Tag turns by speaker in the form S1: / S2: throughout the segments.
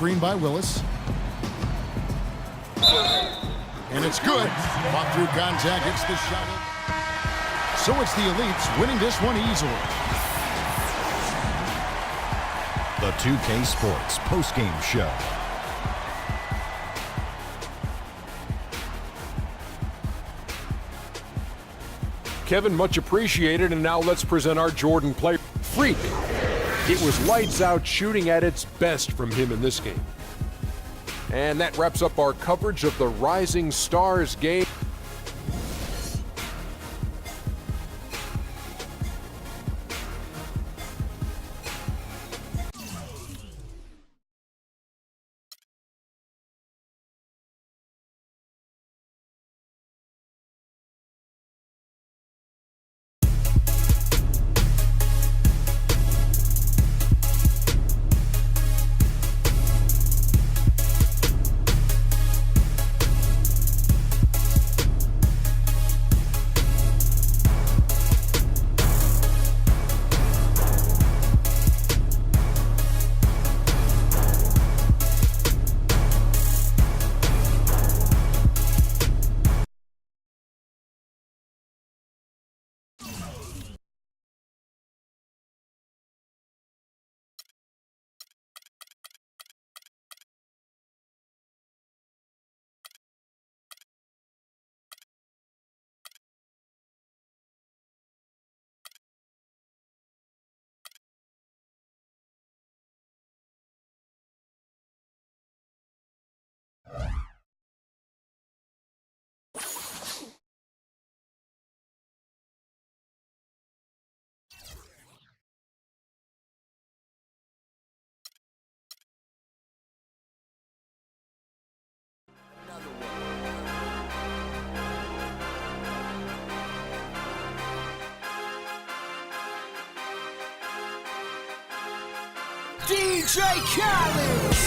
S1: screen by Willis. And it's good. Fought through contact, hits the shot. So it's the Elites winning this one easily.
S2: The 2K Sports postgame show.
S3: Kevin, much appreciated, and now let's present our Jordan play. Freak. It was lights out shooting at its best from him in this game. And that wraps up our coverage of the Rising Stars game.
S4: DJ Khaled.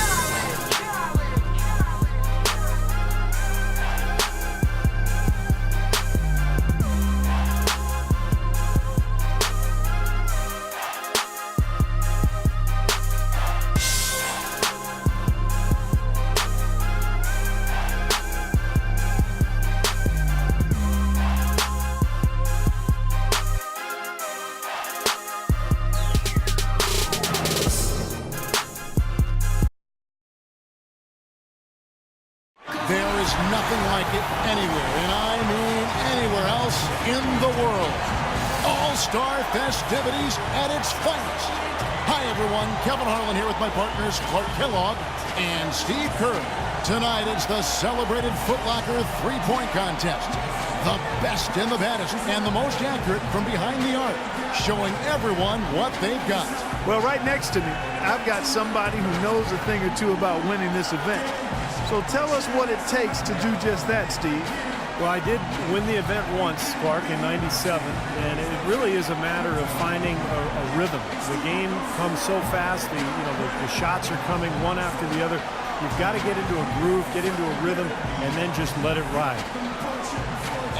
S1: There is nothing like it anywhere, and I mean anywhere else in the world. All-Star festivities at its finest. Hi, everyone. Kevin Harlan here with my partners Clark Kellogg and Steve Kerr. Tonight it's the celebrated Foot Locker three-point contest. The best and the baddest and the most accurate from behind the arc, showing everyone what they've got.
S5: Well, right next to me, I've got somebody who knows a thing or two about winning this event. So tell us what it takes to do just that, Steve.
S6: Well, I did win the event once, Clark, in '97, and it really is a matter of finding a rhythm. The game comes so fast, the shots are coming one after the other. You've got to get into a groove, get into a rhythm, and then just let it ride.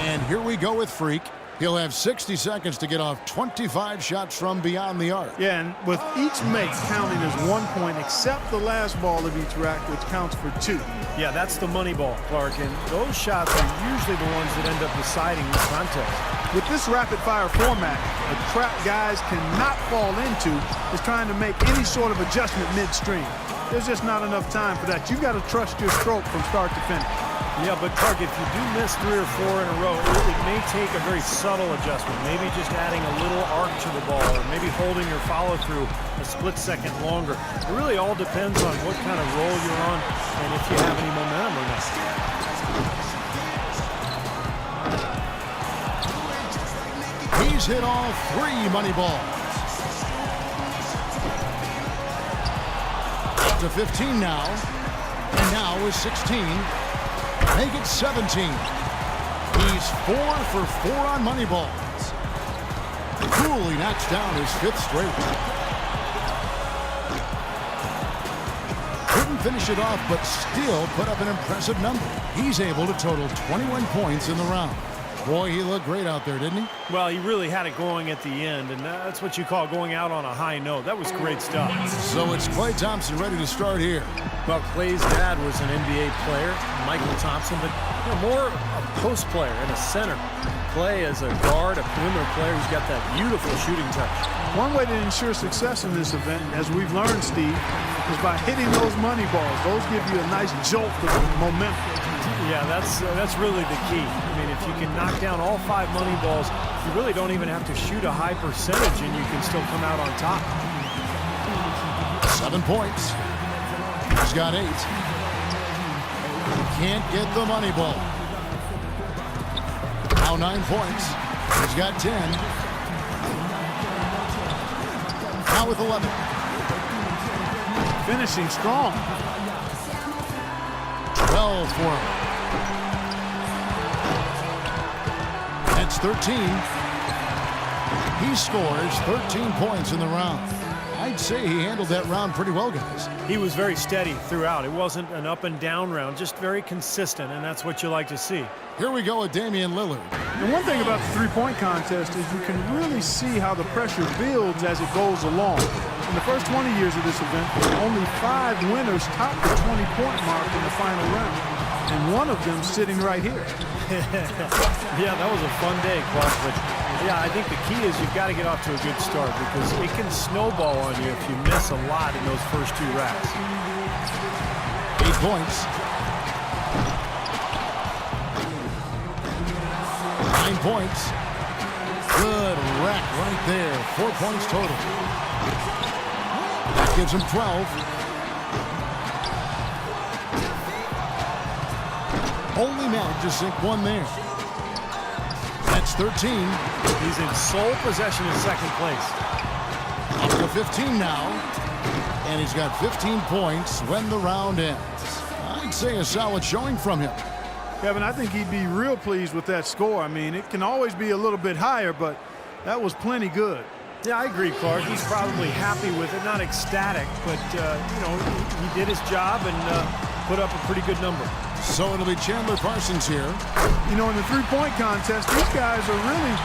S1: And here we go with Freak. He'll have 60 seconds to get off 25 shots from beyond the arc.
S5: Yeah, and with each make counting as 1 point, except the last ball of each rack, which counts for 2.
S6: Yeah, that's the money ball, Clark, and those shots are usually the ones that end up deciding the contest.
S5: With this rapid-fire format, the trap guys cannot fall into is trying to make any sort of adjustment midstream. There's just not enough time for that. You've got to trust your stroke from start to finish.
S6: Yeah, but Clark, if you do miss 3 or 4 in a row, it may take a very subtle adjustment. Maybe just adding a little arc to the ball, or maybe holding your follow-through a split second longer. It really all depends on what kind of roll you're on and if you have any momentum or not.
S1: He's hit all 3 money balls. Up to 15 now. And now is 16. Make it 17. He's 4 for 4 on money balls. Cooley knocks down his 5th straight. Couldn't finish it off, but still put up an impressive number. He's able to total 21 points in the round. Boy, he looked great out there, didn't he?
S6: Well, he really had it going at the end, and that's what you call going out on a high note. That was great stuff.
S1: So it's Klay Thompson ready to start here.
S6: Well, Klay's dad was an NBA player, Michael Thompson, but more a post player and a center. Klay is a guard, a perimeter player who's got that beautiful shooting touch.
S5: One way to ensure success in this event, as we've learned, Steve, is by hitting those money balls. Those give you a nice jolt of momentum.
S6: Yeah, that's really the key. I mean, if you can knock down all 5 money balls, you really don't even have to shoot a high percentage, and you can still come out on top.
S1: 7 points. He's got 8. Can't get the money ball. Now 9 points. He's got 10. Now with 11.
S5: Finishing strong.
S1: 12 for him. That's 13. He scores 13 points in the round. I'd say he handled that round pretty well, guys.
S6: He was very steady throughout. It wasn't an up and down round, just very consistent, and that's what you like to see.
S1: Here we go with Damian Lillard.
S5: And one thing about the three-point contest is you can really see how the pressure builds as it goes along. In the first 20 years of this event, only 5 winners topped the 20-point mark in the final round. And one of them sitting right here.
S6: Yeah, that was a fun day, Clark. But yeah, I think the key is you've got to get off to a good start because it can snowball on you if you miss a lot in those first 2 racks.
S1: 8 points. 9 points. Good rack right there. 4 points total. That gives him 12. Only managed to sink 1 there. That's 13.
S6: He's in sole possession in second place.
S1: Up to 15 now. And he's got 15 points when the round ends. I'd say a solid showing from him.
S5: Kevin, I think he'd be real pleased with that score. I mean, it can always be a little bit higher, but that was plenty good.
S6: Yeah, I agree, Clark. He's probably happy with it, not ecstatic, but, you know, he did his job and put up a pretty good number.
S1: So it'll be Chandler Parsons here.
S5: You know, in the three-point contest, these guys are really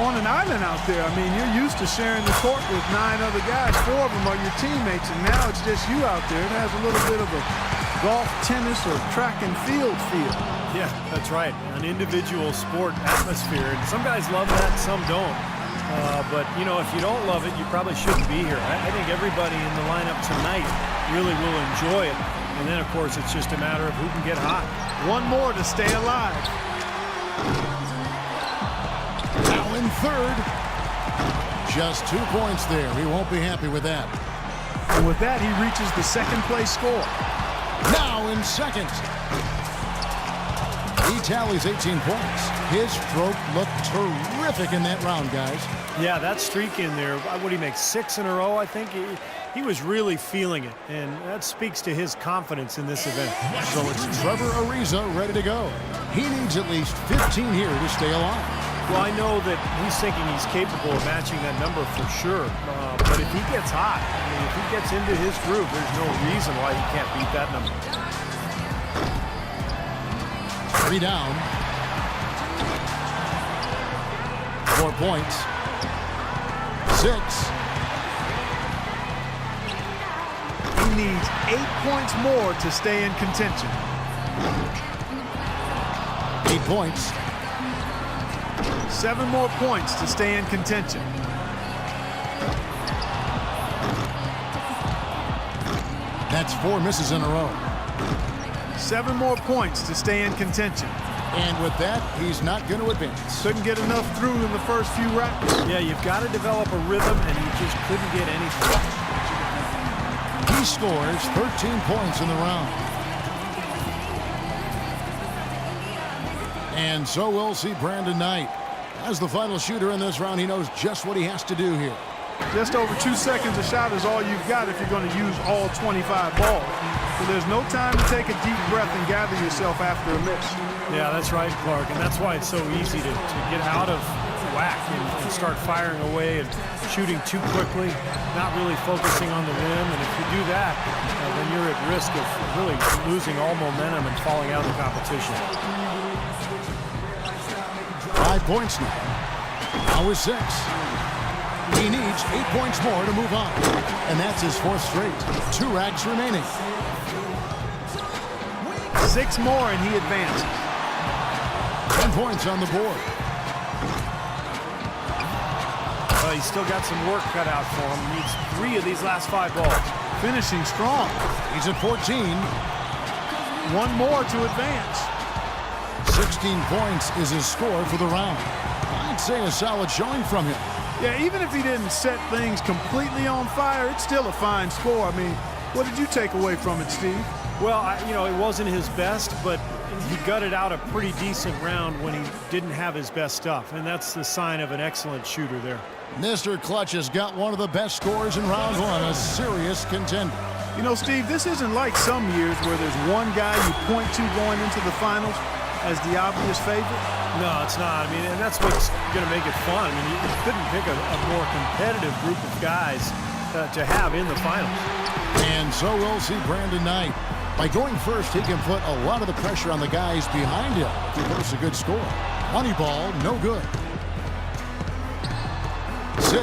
S5: on an island out there. I mean, you're used to sharing the court with 9 other guys. 4 of them are your teammates, and now it's just you out there. It has a little bit of a golf, tennis, or track and field feel.
S6: Yeah, that's right. An individual sport atmosphere. And some guys love that, some don't. But, you know, if you don't love it, you probably shouldn't be here. I think everybody in the lineup tonight really will enjoy it. And then, of course, it's just a matter of who can get hot.
S5: 1 more to stay alive.
S1: Now in third. Just 2 points there. He won't be happy with that.
S5: And with that, he reaches the second-place score.
S1: Now in second. He tallies 18 points. His stroke looked terrific in that round, guys.
S6: Yeah, that streak in there, what did he make, 6 in a row, I think? He was really feeling it, and that speaks to his confidence in this event.
S1: So it's Trevor Ariza ready to go. He needs at least 15 here to stay alive.
S6: Well, I know that he's thinking he's capable of matching that number for sure. But if he gets hot, I mean, if he gets into his groove, there's no reason why he can't beat that number.
S1: 3 down. 4 points. 6.
S5: He needs 8 points more to stay in contention.
S1: 8 points.
S5: 7 more points to stay in contention.
S1: That's 4 misses in a row.
S5: 7 more points to stay in contention.
S1: And with that, he's not going to advance.
S5: Couldn't get enough through in the first few racks.
S6: Yeah, you've got to develop a rhythm, and he just couldn't get anything.
S1: He scores 13 points in the round. And so we'll see Brandon Knight. As the final shooter in this round, he knows just what he has to do here.
S5: Just over 2 seconds a shot is all you've got if you're going to use all 25 balls. So there's no time to take a deep breath and gather yourself after a miss.
S6: Yeah, that's right, Clark, and that's why it's so easy to get out of whack and start firing away and shooting too quickly, not really focusing on the rim. And if you do that, then you're at risk of really losing all momentum and falling out of the competition.
S1: 5 points now. Now is 6. He needs 8 points more to move on. And that's his 4th straight. 2 racks remaining.
S5: 6 more and he advances.
S1: 10 points on the board.
S6: Well, he's still got some work cut out for him. He needs 3 of these last 5 balls.
S5: Finishing strong.
S1: He's at 14.
S5: 1 more to advance.
S1: 16 points is his score for the round. I'd say a solid showing from him.
S5: Yeah, even if he didn't set things completely on fire, it's still a fine score. I mean, what did you take away from it, Steve?
S6: Well, it wasn't his best, but he gutted out a pretty decent round when he didn't have his best stuff, and that's the sign of an excellent shooter there.
S1: Mr. Clutch has got one of the best scores in round 1, a serious contender.
S5: You know, Steve, this isn't like some years where there's one guy you point to going into the finals as the obvious favorite.
S6: No, it's not. I mean, and that's what's going to make it fun. I mean, you couldn't pick a more competitive group of guys to have in the finals.
S1: And so we'll see Brandon Knight. By going first, he can put a lot of the pressure on the guys behind him if he posts a good score. Moneyball, no good. 6.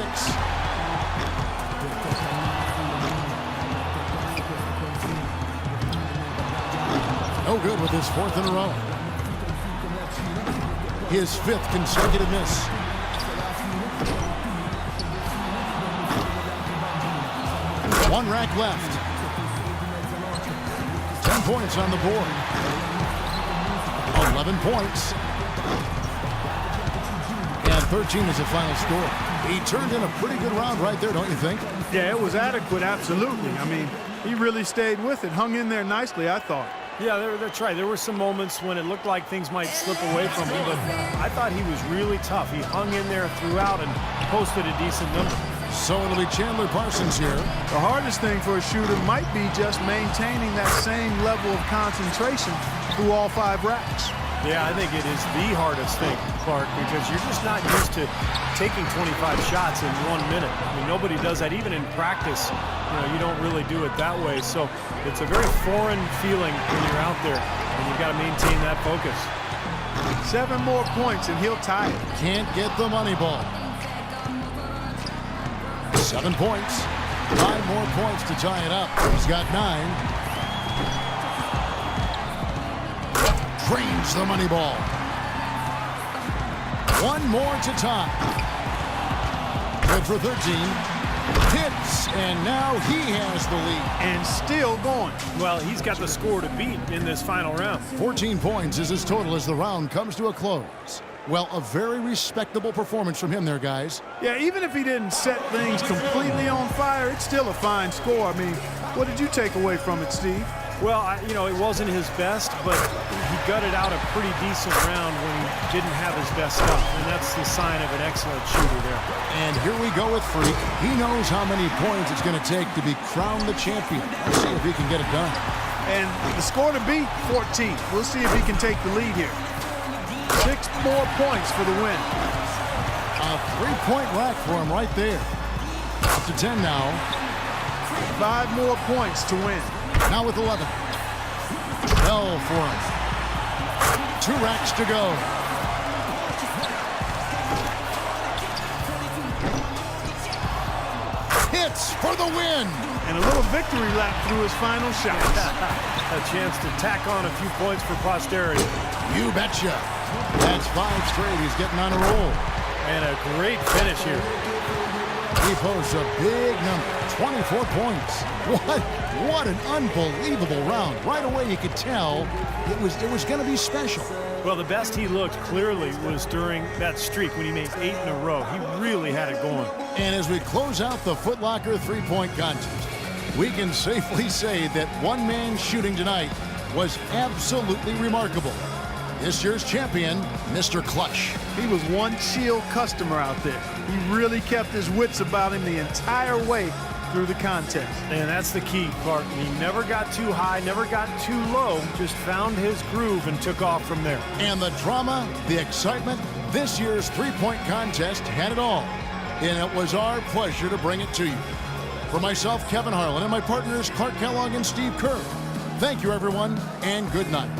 S1: No good with his 4th in a row. His 5th consecutive miss. One rack left. 10 points on the board. 11 points. And 13 is the final score. He turned in a pretty good round right there, don't you think?
S5: Yeah, it was adequate, absolutely. I mean, he really stayed with it, hung in there nicely, I thought.
S6: Yeah, that's right. There were some moments when it looked like things might slip away from him, but I thought he was really tough. He hung in there throughout and posted a decent number.
S1: So it'll be Chandler Parsons here.
S5: The hardest thing for a shooter might be just maintaining that same level of concentration through all 5 racks.
S6: Yeah, I think it is the hardest thing, Clark, because you're just not used to taking 25 shots in 1 minute. I mean, nobody does that. Even in practice, you don't really do it that way. So it's a very foreign feeling when you're out there, and you've got to maintain that focus.
S5: 7 more points, and he'll tie it.
S1: Can't get the money ball. 7 points. 5 more points to tie it up. He's got 9. Drains the money ball. 1 more to tie. Good for 13. Hits, and now he has the lead.
S5: And still going.
S6: Well, he's got the score to beat in this final round.
S1: 14 points is his total as the round comes to a close. Well, a very respectable performance from him there, guys.
S5: Yeah, even if he didn't set things completely on fire, it's still a fine score. I mean, what did you take away from it, Steve?
S6: Well, it wasn't his best, but he gutted out a pretty decent round when he didn't have his best stuff, and that's the sign of an excellent shooter there.
S1: And here we go with Freak. He knows how many points it's going to take to be crowned the champion. Let's see if he can get it done.
S5: And the score to beat, 14. We'll see if he can take the lead here. 6 more points for the win.
S1: A 3-point rack for him right there. Up to 10 now.
S5: 5 more points to win.
S1: Now with 11. 12 for him. 2 racks to go. Hits for the win.
S5: And a little victory lap through his final shots.
S6: A chance to tack on a few points for posterity.
S1: You betcha. That's 5 straight. He's getting on a roll.
S6: And a great finish here.
S1: He posts a big number, 24 points. What an unbelievable round. Right away you could tell it was going to be special.
S6: Well, the best he looked clearly was during that streak when he made 8 in a row. He really had it going.
S1: And as we close out the Foot Locker 3-point contest, we can safely say that one man shooting tonight was absolutely remarkable. This year's champion, Mr. Clutch.
S5: He was one chill customer out there. He really kept his wits about him the entire way through the contest.
S6: And that's the key, Clark. He never got too high, never got too low, just found his groove and took off from there.
S1: And the drama, the excitement, this year's 3-point contest had it all. And it was our pleasure to bring it to you. For myself, Kevin Harlan, and my partners, Clark Kellogg and Steve Kerr, thank you, everyone, and good night.